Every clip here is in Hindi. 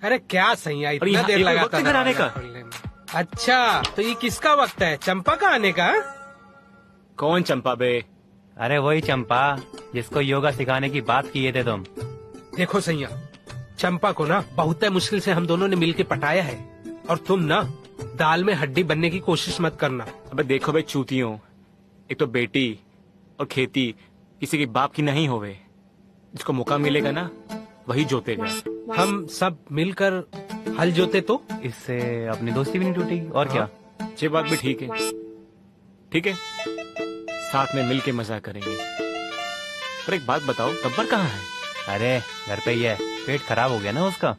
अरे क्या सैया, इतना यहाँ देर एक लगाता वक्त है घर आने का? खोलने में। अच्छा, तो ये किसका वक्त है? चंपा का आने का? कौन चंपा बे? अरे वही चंपा जिसको योगा सिखाने की बात किए थे तुम। देखो सैया, चंपा को ना बहुत मुश्किल से हम दोनों ने मिलके पटाया है, और तुम ना दाल में हड्डी बनने की कोशिश मत करना। अबे देखो बे चूतियों, एक तो बेटी और खेती किसी के बाप की नहीं होवे। जिसको मौका मिलेगा ना वही जोतेगा। हम सब मिलकर हल जोते तो? इससे अपनी दोस्ती भी नहीं टूटेगी और क्या। ये बात भी ठीक है, ठीक है, साथ में मिलके मजा करेंगे। पर एक बात बताओ, गब्बर कहाँ है? अरे घर पे ही है, पेट खराब हो गया ना उसका।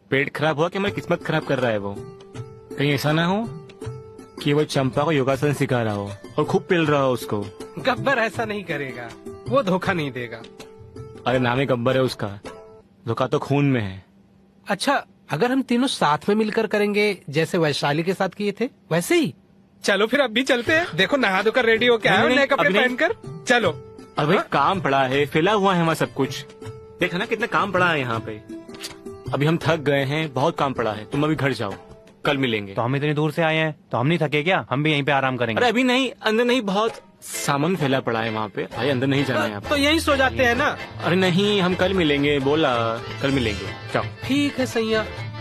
पेट खराब हुआ कि हमारी किस्मत खराब कर रहा है वो? कहीं ऐसा ना हो कि वो चंपा को योगासन सिखा रहा हो और खूब पिल रहा हो उसको। गब्बर ऐसा नहीं करेगा, वो धोखा नहीं देगा। अरे नाम ही गब्बर है उसका, धोखा तो खून में है। अच्छा, अगर हम तीनों साथ में मिलकर करेंगे जैसे वैशाली के साथ किए थे वैसे ही? चलो फिर अब भी चलते हैं। देखो नहा धोकर रेडी हो क्या है, नहीं, नए कपड़े अभी नहीं। पहनकर चलो। अबे हाँ? काम पड़ा है, फैला हुआ है वहाँ सब कुछ। देखा ना कितना काम पड़ा है यहाँ पे। अभी हम थक गए हैं, बहुत काम पड़ा है। तुम अभी घर जाओ, कल मिलेंगे। तो हम इतनी दूर से आए हैं तो हम नहीं थके क्या? हम भी यहीं पे आराम अरे करेंगे। अभी नहीं, अंदर नहीं, बहुत सामान फैला पड़ा है वहाँ पे भाई, अंदर नहीं जाना है आप। तो यहीं सो जाते हैं ना। अरे नहीं, हम कल मिलेंगे, बोला कल मिलेंगे, जाओ। ठीक है सैया। कहीं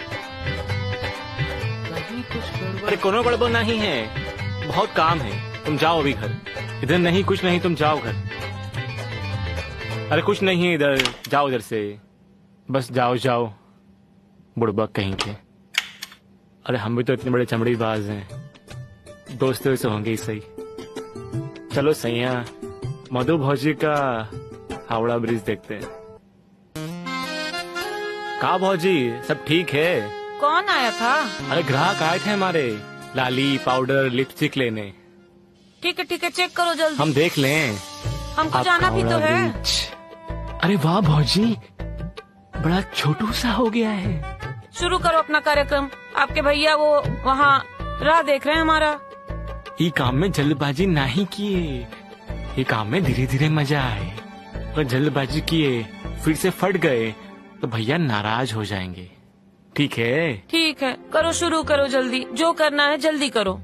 कुछ गड़बड़- अरे कोनो गड़बड़ नहीं है, बहुत काम है, तुम जाओ अभी घर। इधर नहीं, कुछ नहीं, तुम जाओ घर। अरे कुछ नहीं है इधर, जाओ इधर से, बस जाओ जाओ, बुड़बक कहीं के। अरे हम भी तो इतने बड़े चमड़ीबाज हैं, दोस्तों से होंगे ही सही। चलो सैया, मधु भौजी का हावड़ा ब्रिज देखते हैं। का भौजी, सब ठीक है? कौन आया था? अरे ग्राहक आए थे हमारे, लाली पाउडर लिपस्टिक लेने। ठीक है चेक करो जल्दी। हम देख लें। हमको आपका जाना भी तो हावड़ा है। ब्रिज। अरे वाह भौजी, बड़ा छोटू सा हो गया है। शुरू करो अपना कार्यक्रम। आपके भैया वो वहाँ राह देख रहे हैं हमारा। ये काम में जल्दबाजी नहीं किए, ये काम में धीरे धीरे मजा आए। अगर जल्दबाजी किए फिर से फट गए तो भैया नाराज हो जाएंगे। ठीक है? ठीक है, करो, शुरू करो जल्दी, जो करना है जल्दी करो।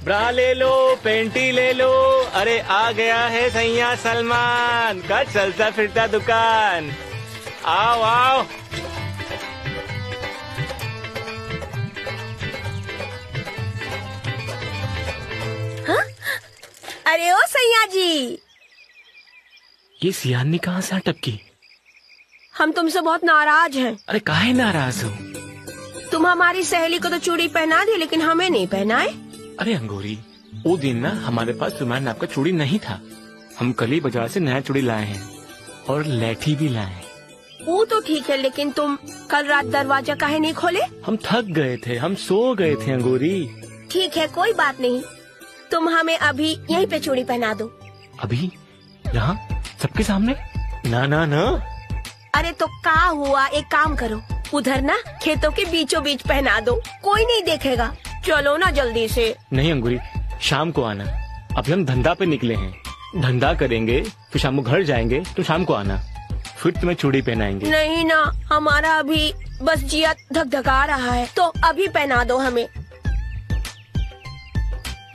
ब्रा ले लो, पेंटी ले लो, अरे आ गया है सैया सलमान का चलता फिरता दुकान। आओ आओ। अरे ओ सैया जी, ये सियानी कहाँ से टपकी? हम तुमसे बहुत नाराज हैं। अरे काहे नाराज हो? तुम हमारी सहेली को तो चूड़ी पहना दी लेकिन हमें नहीं पहनाए। अरे अंगूरी, वो दिन ना हमारे पास तुम्हारे नाप का चूड़ी नहीं था। हम कल ही बाजार से नया चूड़ी लाए हैं और लैठी भी लाए हैं। वो तो ठीक है, लेकिन तुम कल रात दरवाजा काहे नहीं खोले? हम थक गए थे, हम सो गए थे अंगूरी। ठीक है, कोई बात नहीं, तुम हमें अभी यहीं पे चूड़ी पहना दो। अभी यहाँ सबके सामने? ना ना ना। अरे तो का हुआ, एक काम करो, उधर ना खेतों के बीचों बीच पहना दो, कोई नहीं देखेगा। चलो ना जल्दी से। नहीं अंगूरी, शाम को आना। अभी हम धंधा पे निकले हैं, धंधा करेंगे, फिर शाम को घर जाएंगे, तो शाम को आना, फिर तुम्हें चूड़ी पहनाएंगे। नहीं ना, हमारा अभी बस जिया धक-धका रहा है, तो अभी पहना दो हमें।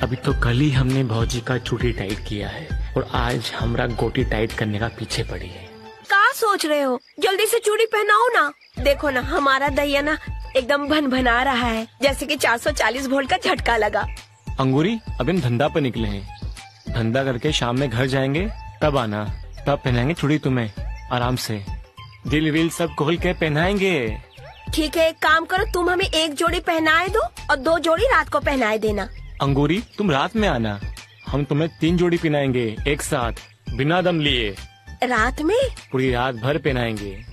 अभी तो कल ही हमने भौजी का चूड़ी टाइट किया है और आज हमरा गोटी टाइट करने का पीछे पड़ी है। का सोच रहे हो, जल्दी से चूड़ी पहनाओ ना। देखो ना, हमारा दैया ना एकदम भन-भना रहा है, जैसे कि 440 वोल्ट का झटका लगा। अंगूरी, अभी हम धंधा पे निकले हैं, धंधा करके शाम में घर जाएंगे, तब आना, तब पहनाएंगे चूड़ी तुम्हें आराम से, दिल विल सब खोल के पहनाएंगे। ठीक है, एक काम करो, तुम हमें एक जोड़ी पहनाए दो और 2 जोड़ी रात को पहनाए देना। अंगूरी, तुम रात में आना, हम तुम्हें 3 जोड़ी पहनाएंगे एक साथ, बिना दम लिए। रात में? पूरी रात भर पहनाएंगे।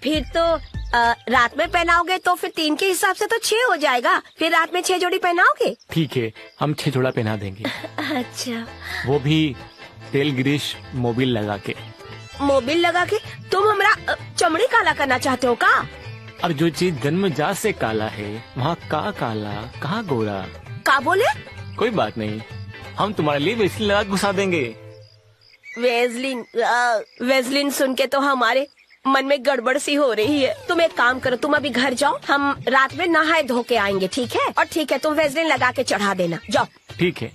फिर तो रात में पहनाओगे तो फिर 3 के हिसाब से तो 6 हो जाएगा, फिर रात में 6 जोड़ी पहनाओगे? ठीक है, हम 6 जोड़ा पहना देंगे। अच्छा, वो भी तेल ग्रीस मोबिल लगा के। मोबिल लगा के? तुम हमारा चमड़ी काला करना चाहते हो का? और जो चीज जन्मजात से काला है वहाँ का काला कहाँ गोरा। का बोले? कोई बात नहीं, हम तुम्हारे लिए वेस्लिन लगा के घुसा देंगे। वेजलिन वेजलिन सुन के तो हमारे मन में गड़बड़ सी हो रही है। तुम एक काम करो, तुम अभी घर जाओ, हम रात में नहाए धो के आएंगे, ठीक है? और ठीक है, तुम वेजलिन लगा के चढ़ा देना, जाओ। ठीक है।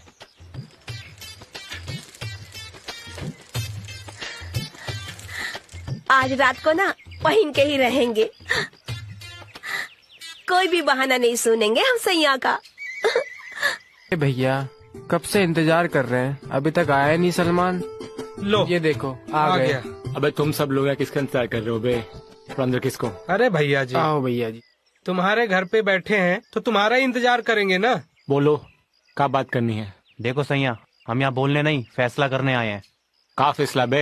आज रात को ना पहन के ही रहेंगे, कोई भी बहाना नहीं सुनेंगे हम सैया का। भैया कब से इंतजार कर रहे हैं, अभी तक आया नहीं सलमान। लो ये देखो आ गए। गया। अबे तुम सब लोग यहाँ किसका इंतजार कर रहे हो बे? थोड़ा अंदर किसको? अरे भैया जी, आओ भैया जी। तुम्हारे घर पे बैठे हैं तो तुम्हारा ही इंतजार करेंगे ना। बोलो, क्या बात करनी है? देखो सैया, हम यहाँ बोलने नहीं फैसला करने आए हैं। का फैसला बे?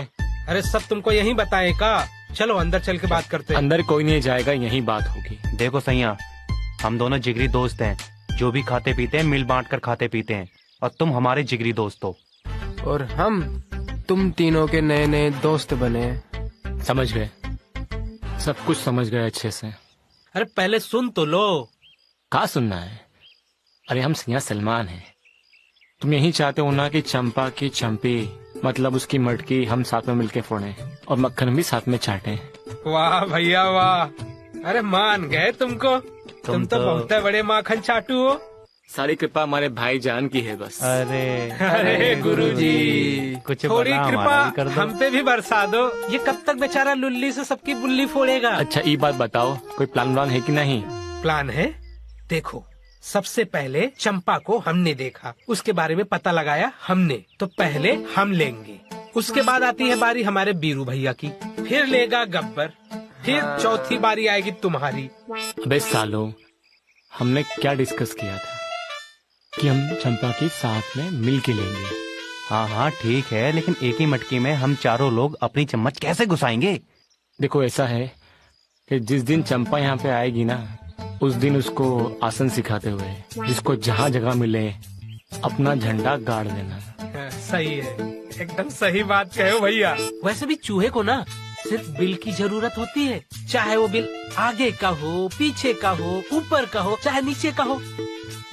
अरे सब तुमको यही बताए का? चलो अंदर चल के बात करते हैं। अंदर कोई नहीं जाएगा, यही बात होगी। देखो सैया, हम दोनों जिगरी दोस्त हैं, जो भी खाते पीते हैं मिल बांट कर खाते पीते हैं, और तुम हमारे जिगरी दोस्त हो। और हम तुम तीनों के नए नए दोस्त बने। समझ गए, सब कुछ समझ गए अच्छे से। अरे पहले सुन तो लो। क्या सुनना है? अरे हम सिया सलमान हैं। तुम यही चाहते हो ना कि चंपा की चंपी मतलब उसकी मटकी हम साथ में मिलके फोड़े और मक्खन भी साथ में चाटे। वाह भैया वाह, अरे मान गए तुमको। तुम तो बहुत बड़े माखन चाटू हो। सारी कृपा हमारे भाईजान की है बस। अरे गुरुजी, कुछ थोड़ी बड़ा कृपा हमारा भी कर दो। हम पे भी बरसा दो। ये कब तक बेचारा लुल्ली से सबकी बुल्ली फोड़ेगा? अच्छा ये बात बताओ, कोई प्लान व्लान है कि नहीं? प्लान है। देखो, सबसे पहले चंपा को हमने देखा, उसके बारे में पता लगाया हमने, तो पहले हम लेंगे। उसके बाद आती है बारी हमारे बीरू भैया की, फिर लेगा गब्बर, फिर चौथी बारी आएगी तुम्हारी। अबे सालों, हमने क्या डिस्कस किया था कि हम चंपा की साथ में मिल के लेंगे। हाँ हाँ ठीक है, लेकिन एक ही मटकी में हम चारों लोग अपनी चम्मच कैसे घुसाएंगे? देखो ऐसा है कि जिस दिन चंपा यहाँ पे आएगी ना, उस दिन उसको आसन सिखाते हुए जिसको जहाँ जगह मिले अपना झंडा गाड़ देना। सही है, एकदम सही बात कहे हो भैया। वैसे भी चूहे को ना सिर्फ बिल की जरूरत होती है, चाहे वो बिल आगे का हो, पीछे का हो, ऊपर का हो, चाहे नीचे का हो,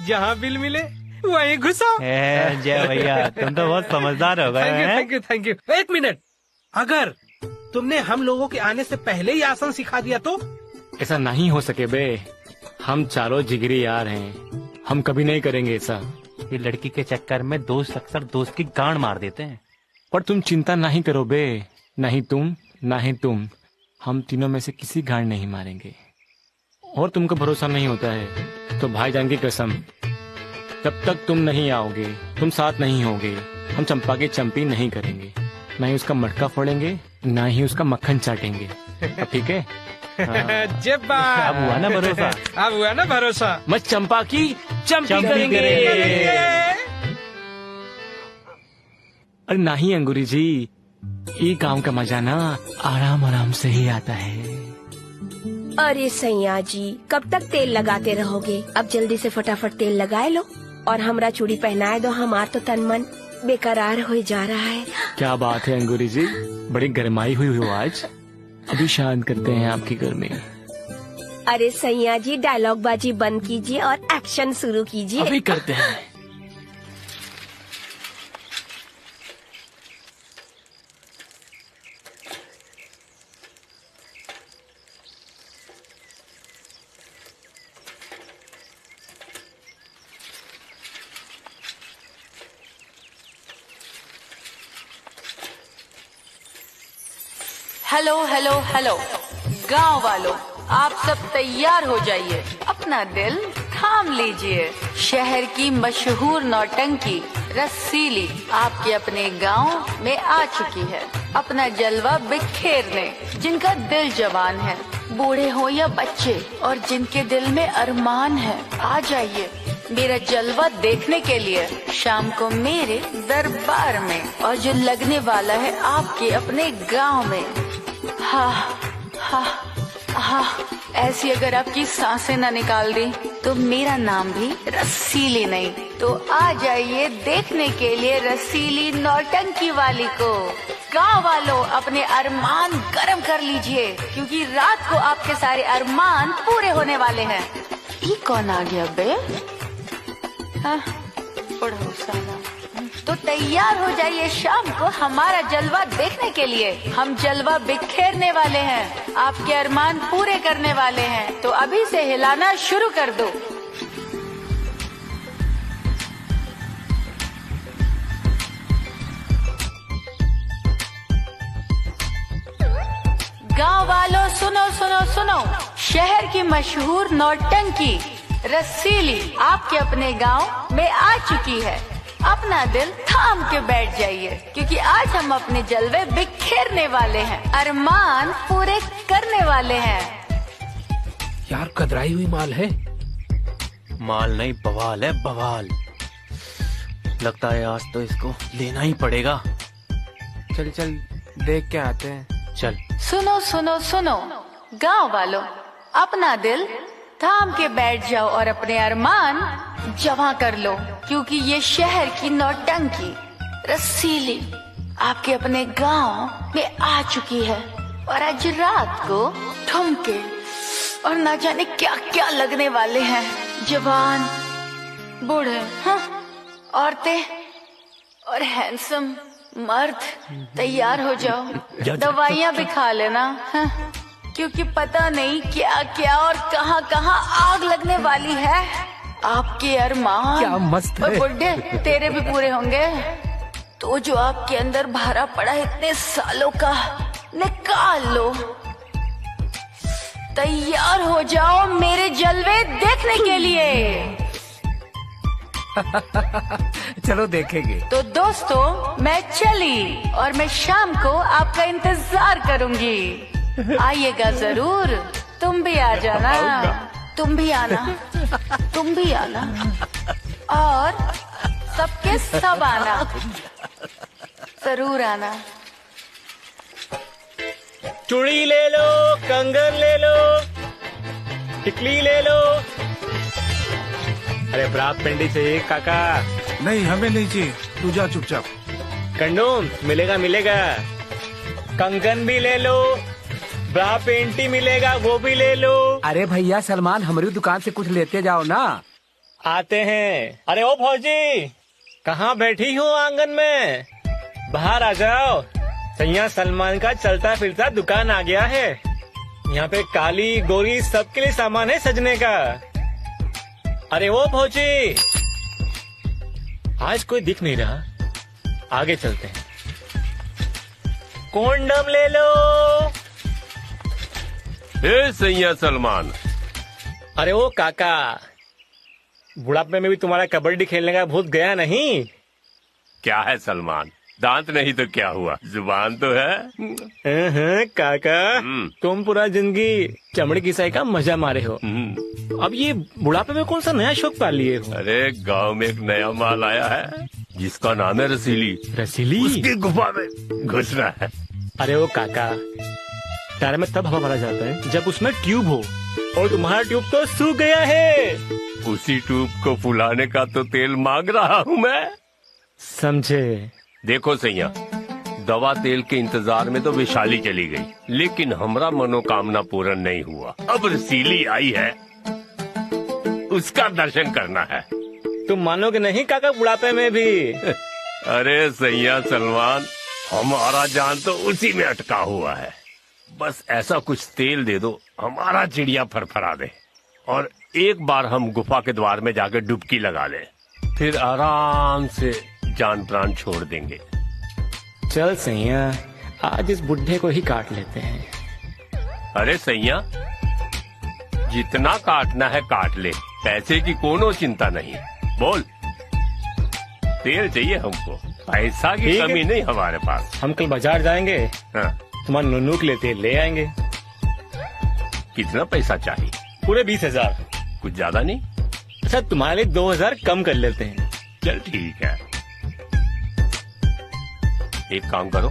जहाँ बिल मिले वहीं घुसाओ। जय भैया, तुम तो बहुत समझदार हो गए हैं। Thank you thank you. एक मिनट, अगर तुमने हम लोगों के आने से पहले ही आसन सिखा दिया तो? ऐसा नहीं हो सके बे, हम चारों जिगरी यार हैं, हम कभी नहीं करेंगे ऐसा। ये लड़की के चक्कर में दोस्त अक्सर दोस्त की गांड मार देते हैं। पर तुम चिंता नहीं करो बे, नहीं तुम नहीं तुम, हम तीनों में से किसी गांड नहीं मारेंगे। और तुमको भरोसा नहीं होता है तो भाईजान की कसम, जब तक तुम नहीं आओगे, तुम साथ नहीं होगे, हम चंपा की चंपी नहीं करेंगे, ना ही उसका मटका फोड़ेंगे, ना ही उसका मक्खन चाटेंगे। अब ठीक है? जब बात अब हुआ ना भरोसा। अब हुआ ना भरोसा। मत चंपा की चंपी चंपी करेंगे। अरे नहीं अंगूरी जी, ये काम का मजा ना आराम आराम से ही आता है। अरे सैया जी, कब तक तेल लगाते रहोगे? अब जल्दी से फटाफट तेल लगाए लो और हमरा चूड़ी पहनाए दो, हमार तो तन मन बेकरार हो जा रहा है। क्या बात है अंगूरी जी, बड़ी गरमाई हुई हो आज। अभी शांत करते हैं आपकी गर्मी। अरे सैया जी, डायलॉग बाजी बंद कीजिए और एक्शन शुरू कीजिए। अभी करते हैं। हेलो हेलो हेलो गांव वालों, आप सब तैयार हो जाइए, अपना दिल थाम लीजिए। शहर की मशहूर नौटंकी रसीली आपके अपने गांव में आ चुकी है, अपना जलवा बिखेरने। जिनका दिल जवान है, बूढ़े हो या बच्चे, और जिनके दिल में अरमान है, आ जाइए मेरा जलवा देखने के लिए शाम को मेरे दरबार में, और जो लगने वाला है आपके अपने गांव में। हा हा हा, ऐसी अगर आपकी सांसें न निकाल दी तो मेरा नाम भी रसीली नहीं। तो आ जाइए देखने के लिए रसीली नौटंकी वाली को। गांव वालों अपने अरमान गर्म कर लीजिए, क्योंकि रात को आपके सारे अरमान पूरे होने वाले हैं। ये कौन आ गया बे? हाँ, पढ़ो साला। तो तैयार हो जाइए शाम को हमारा जलवा देखने के लिए। हम जलवा बिखेरने वाले हैं, आपके अरमान पूरे करने वाले हैं। तो अभी से हिलाना शुरू कर दो। गांव वालों सुनो सुनो सुनो, शहर की मशहूर नौटंकी रसीली आपके अपने गांव में आ चुकी है। अपना दिल थाम के बैठ जाइए, क्योंकि आज हम अपने जलवे बिखेरने वाले हैं, अरमान पूरे करने वाले हैं। यार कतराई हुई माल है। माल नहीं, बवाल है, बवाल। लगता है आज तो इसको लेना ही पड़ेगा। चल चल देख के आते हैं। चल। सुनो सुनो सुनो, गांव वालों अपना दिल थाम के बैठ जाओ और अपने अरमान जमा कर लो, क्योंकि ये शहर की नौटंकी रसीली आपके अपने गांव में आ चुकी है। और आज रात को ठुमके और ना जाने क्या क्या लगने वाले हैं। जवान, बूढ़े, हाँ, औरतें और हैंडसम मर्द तैयार हो जाओ। दवाइयाँ भी खा लेना, हाँ, क्योंकि पता नहीं क्या क्या और कहाँ कहाँ आग लगने वाली है। आपके अरमान क्या मस्त और है। बुड्ढे तेरे भी पूरे होंगे। तो जो आपके अंदर भरा पड़ा है इतने सालों का, निकाल लो। तैयार हो जाओ मेरे जलवे देखने के लिए। चलो देखेंगे। तो दोस्तों मैं चली और मैं शाम को आपका इंतजार करूंगी। आइएगा जरूर, तुम भी आ जाना, तुम भी आना, तुम भी आना, और सबके सब आना, जरूर आना। चूड़ी ले लो, कंगन ले लो, टिकली ले लो। अरे ब्रा पेंडी चाहिए काका। नहीं, हमें नहीं चाहिए, तू जा चुपचाप। कंडोम मिलेगा मिलेगा। कंगन भी ले लो, ब्रा पेंटी मिलेगा वो भी ले लो। अरे भैया सलमान, हमारी दुकान से कुछ लेते जाओ ना। आते हैं। अरे ओ फौजी, कहाँ बैठी हो आंगन में? बाहर आ जाओ, सैया सलमान का चलता फिरता दुकान आ गया है। यहाँ पे काली गोरी सबके लिए सामान है सजने का। अरे वो फौजी, आज कोई दिख नहीं रहा, आगे चलते हैं। कोंडम ले लो। ए सैया सलमान। अरे वो काका, बुढ़ापे में भी तुम्हारा कबड्डी खेलने का भूत गया नहीं? क्या है सलमान, दांत नहीं तो क्या हुआ, जुबान तो है। काका, तुम पूरा जिंदगी चमड़ी की साई का मजा मारे हो। अब ये बुढ़ापे में कौन सा नया शौक पाल लिए हो? अरे गांव में एक नया माल आया है जिसका नाम है रसीली। रसीली? उसकी गुफा में घुसना है। अरे वो काका, टायर में तब हवा भरा जाता है जब उसमें ट्यूब हो, और तुम्हारा ट्यूब तो सूख गया है। उसी ट्यूब को फुलाने का तो तेल मांग रहा हूँ मैं। समझे? देखो सैया, दवा तेल के इंतजार में तो विशाली चली गई, लेकिन हमारा मनोकामना पूर्ण नहीं हुआ। अब रसीली आई है, उसका दर्शन करना है। तुम मानोगे नहीं काका, बुढ़ापे में भी। अरे सैया सलमान, हमारा जान तो उसी में अटका हुआ है। बस ऐसा कुछ तेल दे दो, हमारा चिड़िया फरफरा दे, और एक बार हम गुफा के द्वार में जाकर डुबकी लगा ले, फिर आराम से जान प्राण छोड़ देंगे। चल सैया, आज इस बुढ़े को ही काट लेते हैं। अरे सैया, जितना काटना है काट ले, पैसे की कोनो चिंता नहीं। बोल, तेल चाहिए हमको, पैसा की कमी नहीं हमारे पास। हम कल बाजार जाएंगे, हाँ। तुम्हारे नन्नू के लिए तेल ले आएंगे। कितना पैसा चाहिए? पूरे 20,000। कुछ ज्यादा नहीं? अच्छा, तुम्हारे लिए 2,000 कम कर लेते हैं। चल ठीक है, एक काम करो,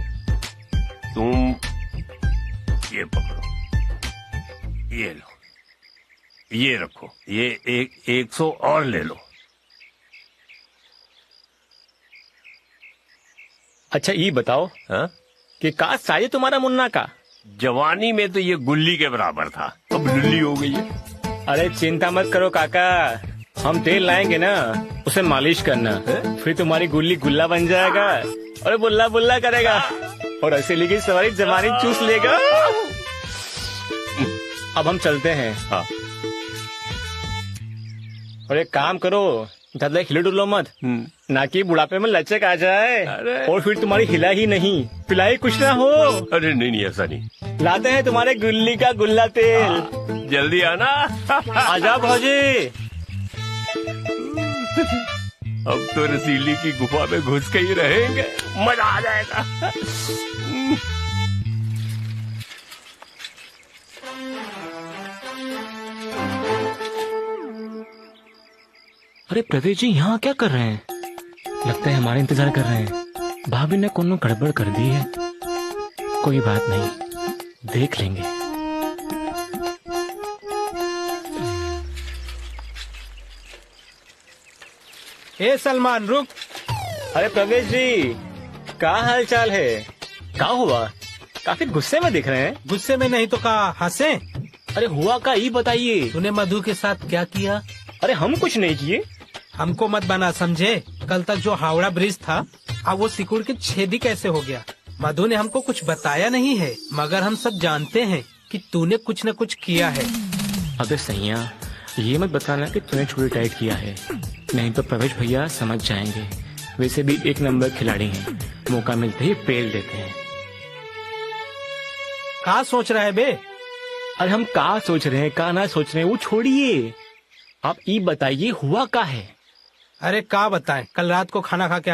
तुम ये पकड़ो, ये लो, ये रखो, ये 100 और ले लो। अच्छा ये बताओ, हाँ? कि का साइज तुम्हारा मुन्ना का। जवानी में तो ये गुल्ली के बराबर था, अब लुल्ली हो गई है। अरे चिंता मत करो काका, हम तेल लाएंगे ना, उसे मालिश करना, फिर तुम्हारी गुल्ली गुल्ला बन जाएगा और बुल्ला बुल्ला करेगा और असली की सवारी जवानी चूस लेगा। अब हम चलते हैं। हाँ। और एक काम करो, ज्यादा हिलो डुलो मत, ना कि बुढ़ापे में लचक आ जाए और फिर तुम्हारी हिला ही नहीं पिलाई कुछ ना हो। अरे नहीं ऐसा नहीं। लाते हैं तुम्हारे गुल्ली का गुल्ला तेल। जल्दी आना। आजा भौजी। अब तो रसीली की गुफा में घुस के ही रहेंगे, मजा आ जाएगा। अरे प्रवेश जी यहाँ क्या कर रहे हैं? लगता है हमारे इंतजार कर रहे हैं। भाभी ने कोनो गड़बड़ कर दी है। कोई बात नहीं, देख लेंगे। ए सलमान रुक। अरे प्रवेश जी, क्या हाल चाल है? क्या हुआ? काफी गुस्से में दिख रहे हैं। गुस्से में नहीं तो कहा हंसे। अरे हुआ का ही बताइए। तूने मधु के साथ क्या किया? अरे हम कुछ नहीं किए। हमको मत बना समझे। कल तक जो हावड़ा ब्रिज था, अब वो सिकुड़ के छेदी कैसे हो गया? मधु ने हमको कुछ बताया नहीं है, मगर हम सब जानते हैं कि तूने कुछ न कुछ किया है। अबे सैया, ये मत बताना कि तूने चोरी टाइट किया है, नहीं तो प्रवेश भैया समझ जाएंगे। वैसे भी एक नंबर खिलाड़ी हैं, मौका मिलते ही पेल देते हैं। क्या सोच रहा है बे? अरे हम क्या सोच रहे हैं, क्या ना सोच रहे हैं, वो छोड़िए। आप ये बताइए हुआ क्या है? अरे क्या बताएं, कल रात को खाना खा के